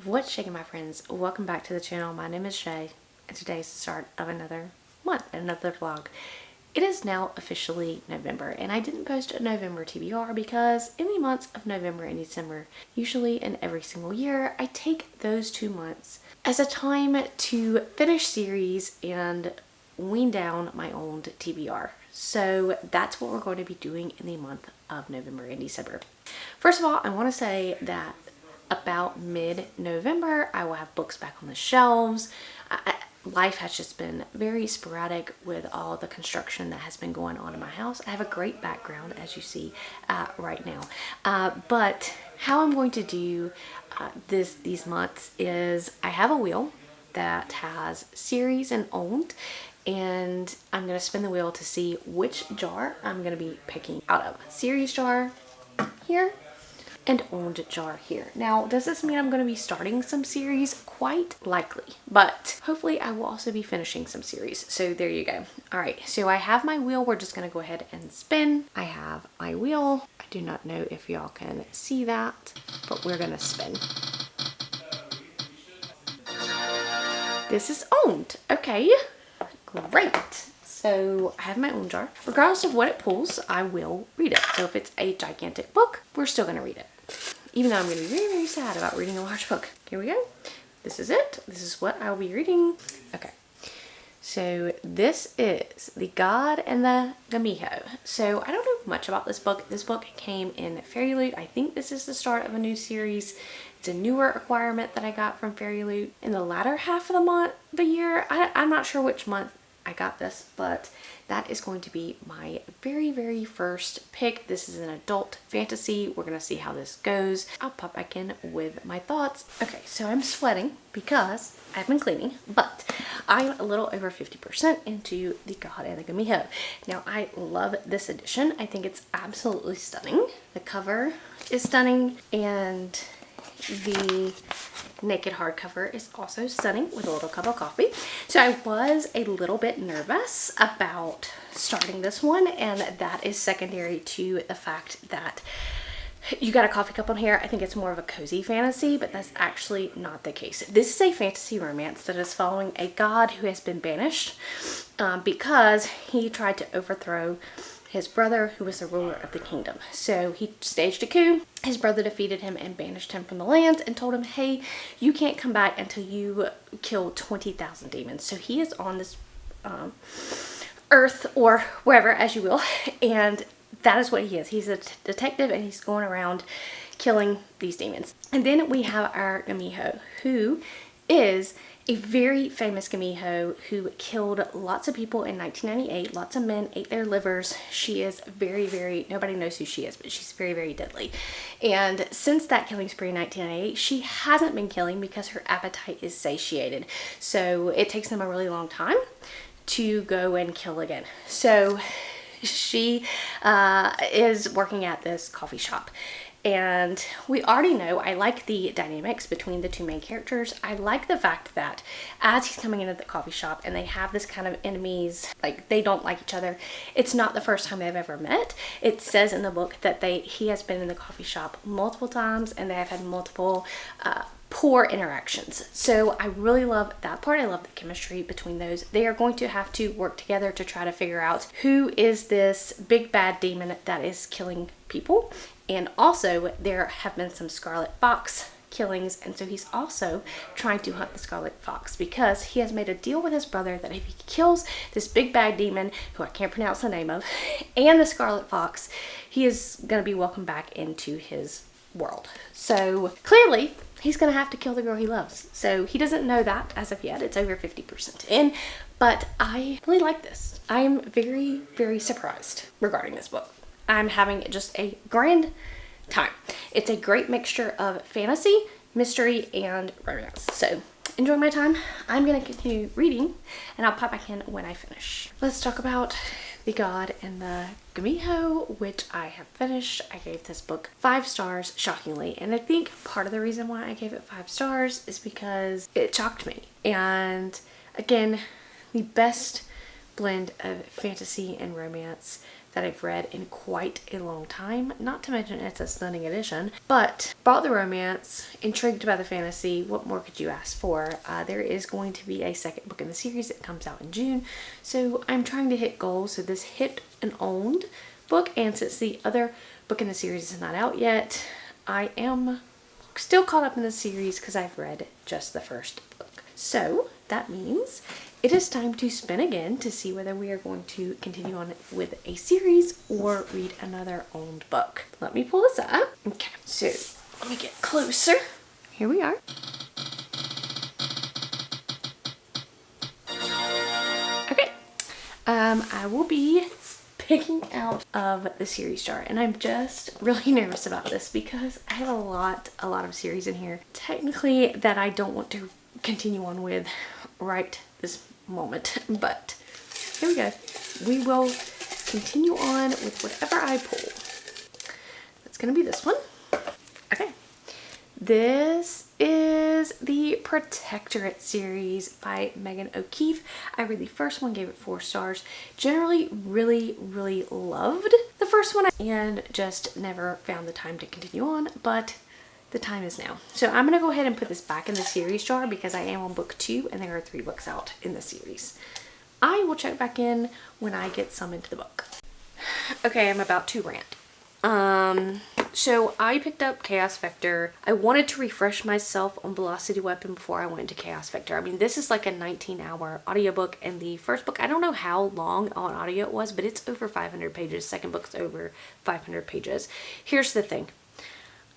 What's shaking, my friends? Welcome back to the channel. My name is Shay, and today's the start of another month, another vlog. It is now officially November, and I didn't post a November TBR because in the months of November and December, usually in every single year, I take those 2 months as a time to finish series and wean down my own TBR. So that's what we're going to be doing in the month of November and December. First of all, I want to say that about mid-November, I will have books back on the shelves. Life has just been very sporadic with all the construction that has been going on in my house. I have a great background, as you see right now. But how I'm going to do these months is I have a wheel that has series and owned, and I'm going to spin the wheel to see which jar I'm going to be picking out of. Series jar here and owned jar here. Now, does this mean I'm going to be starting some series? Quite likely, but hopefully I will also be finishing some series. So there you go. All right, so I have my wheel. We're just going to go ahead and spin. I have my wheel. I do not know if y'all can see that, but we're going to spin. This is owned. Okay, great. So I have my own jar. Regardless of what it pulls, I will read it. So if it's a gigantic book, we're still going to read it. Even though I'm going to be very, very sad about reading a large book. Here we go. This is it. This is what I'll be reading. Okay. So this is The God and the Gamiho. So I don't know much about this book. This book came in Fairy Loot. I think this is the start of a new series. It's a newer requirement that I got from Fairy Loot in the latter half of the year. I'm not sure which month I got this, but that is going to be my very, very first pick. This is an adult fantasy. We're going to see how this goes. I'll pop back in with my thoughts. Okay, so I'm sweating because I've been cleaning, but I'm a little over 50% into The God and the Gamiho. Now, I love this edition. I think it's absolutely stunning. The cover is stunning, and the naked hardcover is also stunning with a little cup of coffee. So I was a little bit nervous about starting this one, and that is secondary to the fact that you got a coffee cup on here. I think it's more of a cozy fantasy, but that's actually not the case. This is a fantasy romance that is following a god who has been banished because he tried to overthrow his brother, who was the ruler of the kingdom. So he staged a coup. His brother defeated him and banished him from the land and told him, hey, you can't come back until you kill 20,000 demons. So he is on this earth, or wherever, as you will, and that is what he is. He's a detective, and he's going around killing these demons. And then we have our Gamiho, who is a very famous Gamiho who killed lots of people in 1998. Lots of men ate their livers. She is very, very, nobody knows who she is, but she's very, very deadly. And since that killing spree in 1998, she hasn't been killing because her appetite is satiated. So it takes them a really long time to go and kill again. So she is working at this coffee shop. And we already know, I like the dynamics between the two main characters. I like the fact that as he's coming into the coffee shop and they have this kind of enemies, like they don't like each other. It's not the first time they've ever met. It says in the book that he has been in the coffee shop multiple times, and they have had multiple poor interactions. So I really love that part. I love the chemistry between those. They are going to have to work together to try to figure out who is this big bad demon that is killing people. And also there have been some Scarlet Fox killings, and so he's also trying to hunt the Scarlet Fox because he has made a deal with his brother that if he kills this big bad demon, who I can't pronounce the name of, and the Scarlet Fox, he is going to be welcomed back into his world. So clearly he's going to have to kill the girl he loves. So he doesn't know that as of yet. It's over 50% in, but I really like this. I am very, very surprised regarding this book. I'm having just a grand time. It's a great mixture of fantasy, mystery, and romance. So enjoy my time. I'm going to continue reading, and I'll pop back in when I finish. Let's talk about The God and the Gamiho, which I have finished. I gave this book 5 stars, shockingly. And I think part of the reason why I gave it 5 stars is because it shocked me. And again, the best blend of fantasy and romance that I've read in quite a long time. Not to mention it's a stunning edition. But bought the romance, intrigued by the fantasy. What more could you ask for? There is going to be a second book in the series that comes out in June. So I'm trying to hit goals. So this hit an owned book, and since the other book in the series is not out yet, I am still caught up in the series because I've read just the first book. So that means it is time to spin again to see whether we are going to continue on with a series or read another owned book. Let me pull this up. Okay, so let me get closer. Here we are. Okay, I will be picking out of the series jar, and I'm just really nervous about this because I have a lot of series in here technically that I don't want to continue on with right this moment, but here we go. We will continue on with whatever I pull. It's gonna be this one. Okay, this is the Protectorate series by Megan O'Keefe. I read the first one, gave it 4 stars. Generally really loved the first one and just never found the time to continue on, but the time is now. So I'm gonna go ahead and put this back in the series jar because I am on book 2 and there are 3 books out in the series. I will check back in when I get some into the book. Okay, I'm about to rant. So I picked up Chaos Vector. I wanted to refresh myself on Velocity Weapon before I went into Chaos Vector. I mean, this is like a 19-hour audiobook, and the first book, I don't know how long on audio it was, but it's over 500 pages. Second book's over 500 pages. Here's the thing.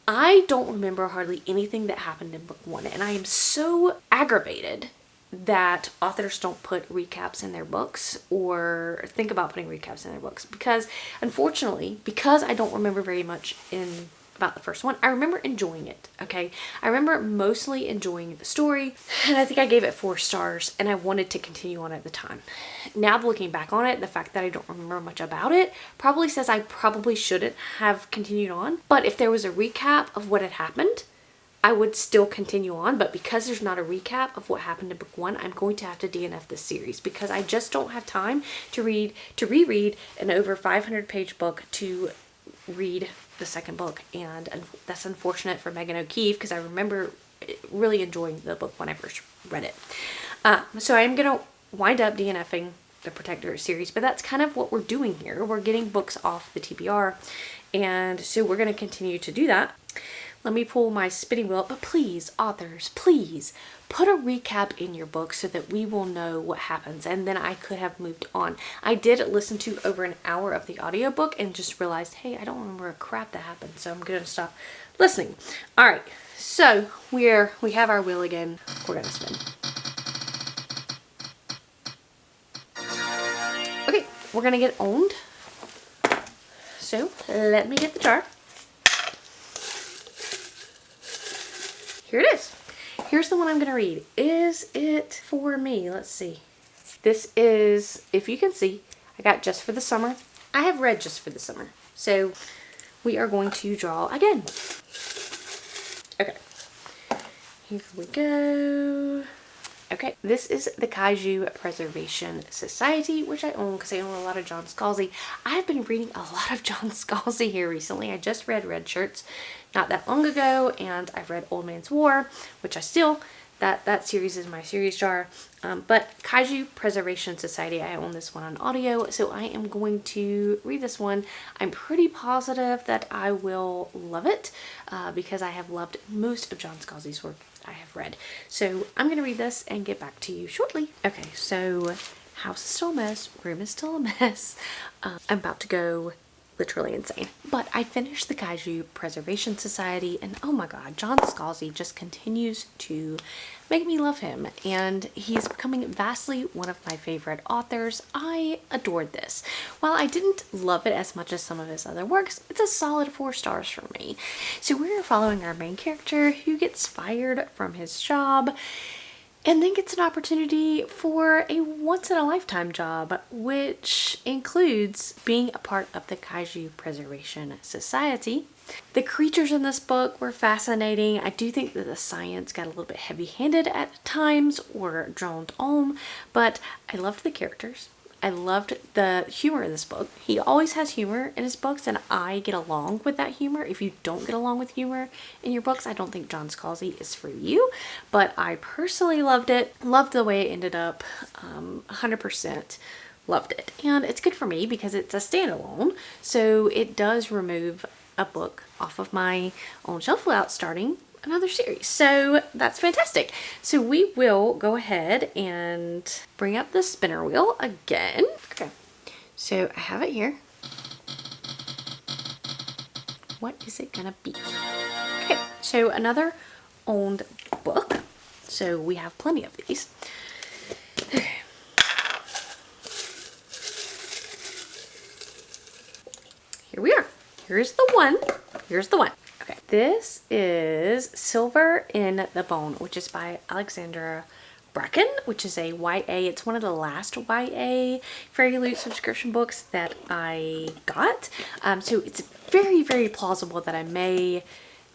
I don't remember hardly anything that happened in book 1, and I am so aggravated that authors don't put recaps in their books or think about putting recaps in their books, because unfortunately, because I don't remember very much about the first one, I remember enjoying it. Okay, I remember mostly enjoying the story, and I think I gave it 4 stars, and I wanted to continue on at the time. Now looking back on it, the fact that I don't remember much about it probably says I probably shouldn't have continued on, but if there was a recap of what had happened, I would still continue on. But because there's not a recap of what happened in book 1, I'm going to have to DNF this series because I just don't have time to reread an over 500 page book to read the second book, and that's unfortunate for Megan O'Keefe because I remember really enjoying the book when I first read it. So I'm gonna wind up DNFing the Protectorate series, but that's kind of what we're doing here. We're getting books off the TBR, and so we're gonna continue to do that. Let me pull my spinning wheel, but please, authors, please put a recap in your book so that we will know what happens, and then I could have moved on. I did listen to over an hour of the audiobook and just realized, hey, I don't remember a crap that happened, so I'm gonna stop listening. All right, so we have our wheel again. We're gonna spin. Okay, we're gonna get owned. So let me get the jar. Here it is. Here's the one I'm going to read. Is it for me? Let's see. This is, if you can see, I got Just for the Summer. I have read Just for the Summer. So we are going to draw again. Okay. Here we go. Okay, this is the Kaiju Preservation Society, which I own because I own a lot of John Scalzi. I have been reading a lot of John Scalzi here recently. I just read Red Shirts not that long ago, and I've read Old Man's War, which I still, that series is my series jar. But Kaiju Preservation Society, I own this one on audio, so I am going to read this one. I'm pretty positive that I will love it because I have loved most of John Scalzi's work I have read. So I'm going to read this and get back to you shortly. Okay, so house is still a mess, room is still a mess. I'm about to go literally insane. But I finished the Kaiju Preservation Society, and oh my god, John Scalzi just continues to make me love him, and he's becoming vastly one of my favorite authors. I adored this. While I didn't love it as much as some of his other works, it's a solid 4 stars for me. So we're following our main character who gets fired from his job and then gets an opportunity for a once-in-a-lifetime job, which includes being a part of the Kaiju Preservation Society. The creatures in this book were fascinating. I do think that the science got a little bit heavy-handed at times or droned on, but I loved the characters. I loved the humor in this book. He always has humor in his books, and I get along with that humor. If you don't get along with humor in your books, I don't think John Scalzi is for you. But I personally loved it. Loved the way it ended up. 100% loved it. And it's good for me because it's a standalone. So it does remove a book off of my own shelf without starting another series. So that's fantastic. So we will go ahead and bring up the spinner wheel again. Okay, so I have it here. What is it gonna be? Okay, so another owned book. So we have plenty of these. Here we are. Here's the one. Here's the one. Okay, this is Silver in the Bone, which is by Alexandra Bracken, which is a YA. It's one of the last YA Fairy Loot subscription books that I got. So it's very, very plausible that I may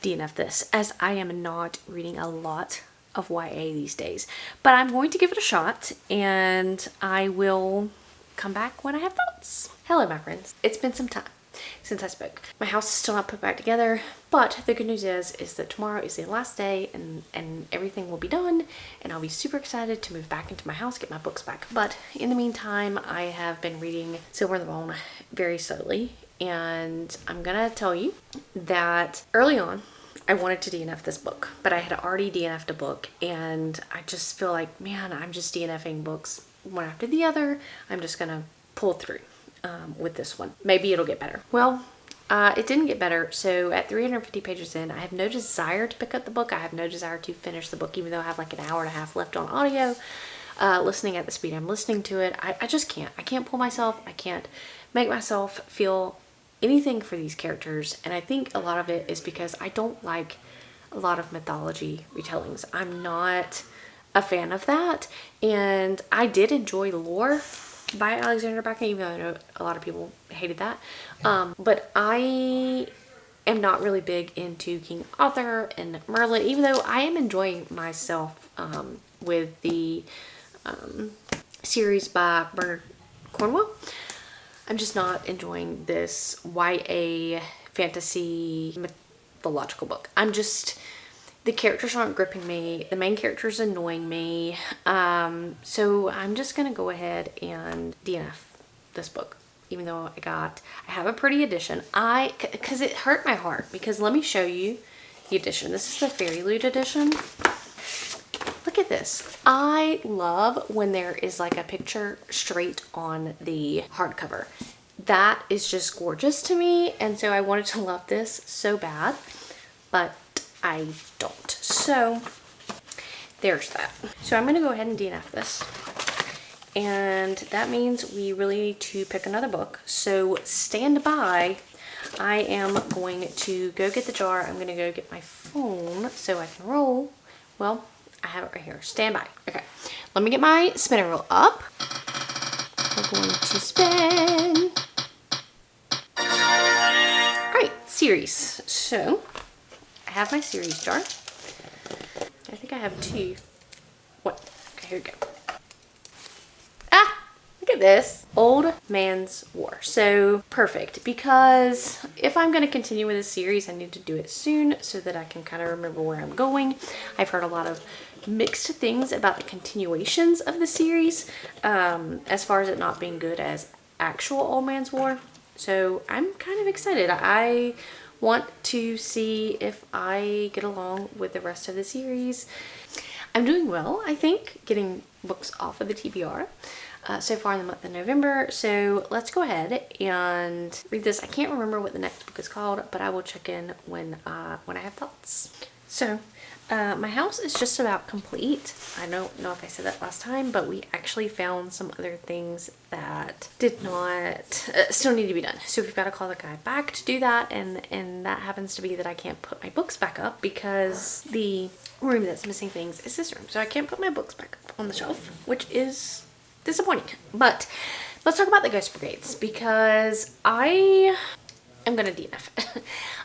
DNF this, as I am not reading a lot of YA these days. But I'm going to give it a shot, and I will come back when I have thoughts. Hello, my friends. It's been some time since I spoke. My house is still not put back together, but the good news is that tomorrow is the last day, and everything will be done, and I'll be super excited to move back into my house, get my books back. But in the meantime, I have been reading Silver in the Bone very slowly, and I'm gonna tell you that early on I wanted to DNF this book, but I had already DNF'd a book, and I just feel like, man, I'm just DNFing books one after the other. I'm just gonna pull through with this one. Maybe it'll get better. Well, it didn't get better. So at 350 pages in, I have no desire to pick up the book. I have no desire to finish the book, even though I have like an hour and a half left on audio. Listening at the speed I'm listening to it, I just can't. I can't pull myself. I can't make myself feel anything for these characters. And I think a lot of it is because I don't like a lot of mythology retellings. I'm not a fan of that. And I did enjoy Lore by Alexandra Bracken, even though I know a lot of people hated that. But I am not really big into King Arthur and Merlin, even though I am enjoying myself with the series by Bernard Cornwell. I'm just not enjoying this YA fantasy mythological book. The characters aren't gripping me. The main character is annoying me. So I'm just going to go ahead and DNF this book. Even though I have a pretty edition. Because it hurt my heart. Because let me show you the edition. This is the Fairy Loot edition. Look at this. I love when there is like a picture straight on the hardcover. That is just gorgeous to me. And so I wanted to love this so bad. But I don't. So there's that. So I'm going to go ahead and DNF this. And that means we really need to pick another book. So stand by. I am going to go get the jar. I'm going to go get my phone so I can roll. Well, I have it right here. Stand by. Okay. Let me get my spinner wheel up. We're going to spin. Alright, series. So I have my series jar. I think I have two. What? Okay, here we go. Ah! Look at this. Old Man's War. So perfect, because if I'm going to continue with this series, I need to do it soon so that I can kind of remember where I'm going. I've heard a lot of mixed things about the continuations of the series, as far as it not being good as actual Old Man's War. So I'm kind of excited. I want to see if I get along with the rest of the series. I'm doing well, I think, getting books off of the TBR so far in the month of November. So let's go ahead and read this. I can't remember what the next book is called, but I will check in when I have thoughts. So my house is just about complete. I don't know if I said that last time, but we actually found some other things that did not, still need to be done. So we've got to call the guy back to do that, and that happens to be that I can't put my books back up because the room that's missing things is this room. So I can't put my books back up on the shelf, which is disappointing. But let's talk about the Ghost Brigades, because I am going to DNF.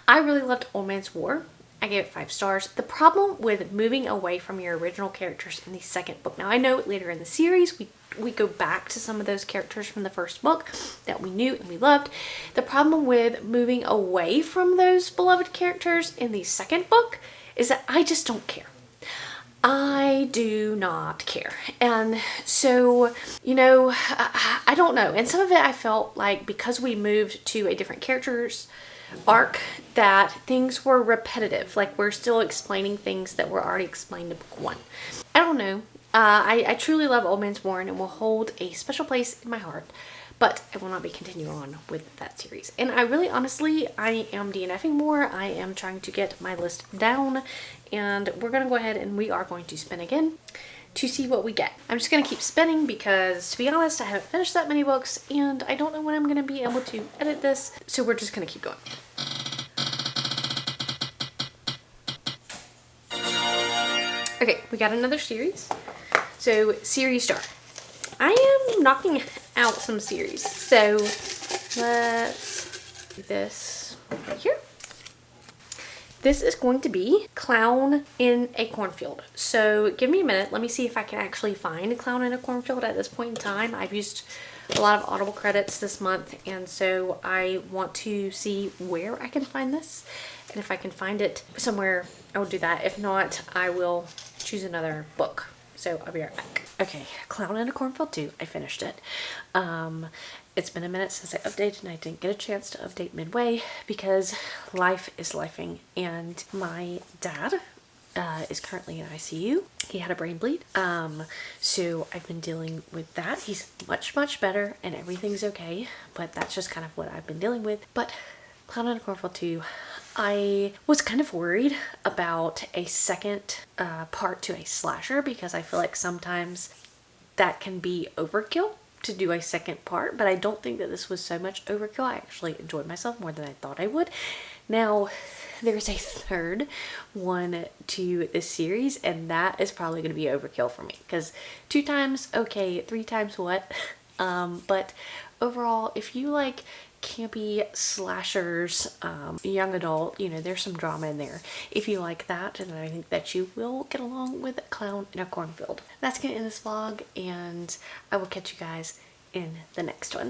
I really loved Old Man's War. I gave it 5 stars. The problem with moving away from your original characters in the second book. Now I know later in the series we go back to some of those characters from the first book that we knew and we loved. The problem with moving away from those beloved characters in the second book is that I just don't care. I do not care. And so, you know, I don't know. And some of it I felt like because we moved to a different character's arc that things were repetitive. Like we're still explaining things that were already explained in book 1. I don't know. I truly love Old Man's Warren and will hold a special place in my heart. But I will not be continuing on with that series. And I really, honestly, I am DNFing more. I am trying to get my list down. And we're going to go ahead and we are going to spin again to see what we get. I'm just going to keep spinning because, to be honest, I haven't finished that many books. And I don't know when I'm going to be able to edit this. So we're just going to keep going. Okay, we got another series. So, series star. I am knocking out some series. So let's do this right here. This is going to be Clown in a Cornfield. So give me a minute. Let me see if I can actually find Clown in a Cornfield at this point in time. I've used a lot of Audible credits this month, and so I want to see where I can find this. And if I can find it somewhere, I will do that. If not, I will choose another book. So I'll be right back. Okay, Clown in a Cornfield 2. I finished it. It's been a minute since I updated and I didn't get a chance to update midway because life is lifing, and my dad is currently in ICU. He had a brain bleed. So I've been dealing with that. He's much better and everything's okay, but that's just kind of what I've been dealing with. But Clown in a Cornfield 2, I was kind of worried about a second part to a slasher because I feel like sometimes that can be overkill to do a second part, but I don't think that this was so much overkill. I actually enjoyed myself more than I thought I would. Now, there's a third one to this series, and that is probably going to be overkill for me because 2 times, okay, 3 times what? But overall, if you like campy slashers, young adult, you know, there's some drama in there. If you like that, then I think that you will get along with Clown in a Cornfield. That's gonna end this vlog, and I will catch you guys in the next one.